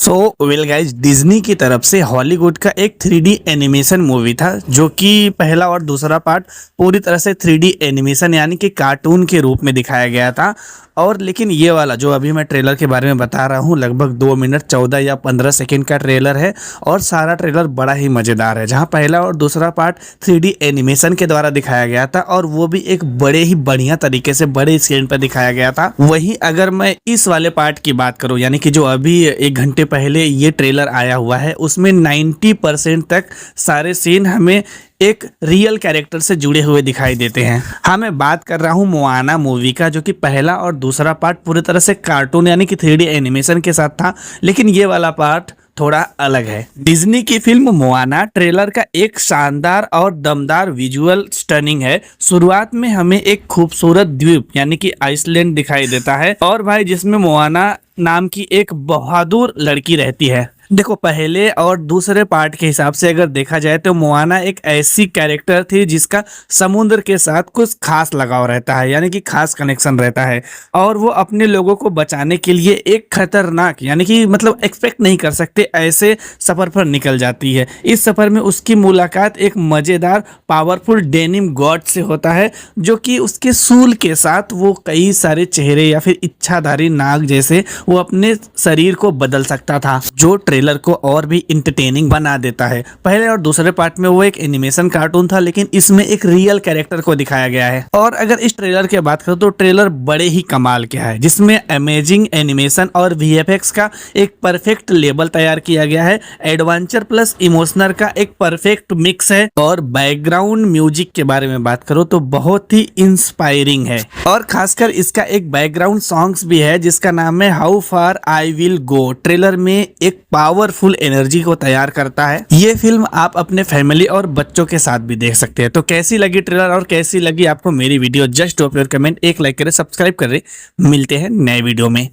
So well guys, Disney की तरफ से हॉलीवुड का एक 3D एनिमेशन मूवी था जो कि पहला और दूसरा पार्ट पूरी तरह से 3D एनिमेशन यानी कि कार्टून के रूप में दिखाया गया था। और लेकिन ये वाला जो अभी मैं ट्रेलर के बारे में बता रहा हूँ, लगभग 2 मिनट 14 या 15 सेकंड का ट्रेलर है और सारा ट्रेलर बड़ा ही मज़ेदार है। जहाँ पहला और दूसरा पार्ट 3D एनिमेशन के द्वारा दिखाया गया था और वो भी एक बड़े ही बढ़िया तरीके से बड़े स्क्रीन पर दिखाया गया था। वहीं अगर मैं इस वाले पार्ट की बात करूँ, यानी कि जो अभी 1 घंटे पहले ये ट्रेलर आया हुआ है, उसमें 90% तक सारे सीन हमें एक रियल कैरेक्टर से जुड़े हुए दिखाई देते हैं। हाँ, मैं बात कर रहा हूँ मोआना मूवी का, जो कि पहला और दूसरा पार्ट पूरी तरह से कार्टून यानी कि 3D एनिमेशन के साथ था, लेकिन ये वाला पार्ट थोड़ा अलग है। डिज्नी की फिल्म मोआना ट्रेलर का एक शानदार और दमदार विजुअल स्टनिंग है। शुरुआत में हमें एक खूबसूरत द्वीप यानी कि आइसलैंड दिखाई देता है और भाई जिसमें मोआना नाम की एक बहादुर लड़की रहती है। देखो, पहले और दूसरे पार्ट के हिसाब से अगर देखा जाए तो मोआना एक ऐसी कैरेक्टर थी जिसका समुद्र के साथ कुछ खास लगाव रहता है, यानी कि खास कनेक्शन रहता है और वो अपने लोगों को बचाने के लिए एक खतरनाक यानी कि मतलब एक्सपेक्ट नहीं कर सकते ऐसे सफर पर निकल जाती है। इस सफर में उसकी मुलाकात एक मजेदार पावरफुल डेनिम गॉड से होता है, जो कि उसके सूल के साथ वो कई सारे चेहरे या फिर इच्छाधारी नाग जैसे वो अपने शरीर को बदल सकता था, जो ट्रेलर को और भी इंटरटेनिंग बना देता है। पहले और दूसरे पार्ट में वो एक एनिमेशन कार्टून था, लेकिन इसमें एक रियल कैरेक्टर को दिखाया गया है। और अगर इस ट्रेलर की बात करें तो ट्रेलर बड़े ही कमाल के है, जिसमें अमेजिंग एनिमेशन और VFX का एक परफेक्ट लेवल तैयार किया गया है। एडवेंचर प्लस इमोशनल का एक परफेक्ट मिक्स है और बैकग्राउंड म्यूजिक के बारे में बात करो तो बहुत ही इंस्पायरिंग है। और खासकर इसका एक बैकग्राउंड सॉन्ग्स भी है जिसका नाम है how far I will go. Trailer में एक पावरफुल एनर्जी को तैयार करता है। ये फिल्म आप अपने फैमिली और बच्चों के साथ भी देख सकते हैं। तो कैसी लगी ट्रेलर और कैसी लगी आपको मेरी video? Just drop your comment, एक लाइक करें, सब्सक्राइब करें। मिलते हैं नए वीडियो में।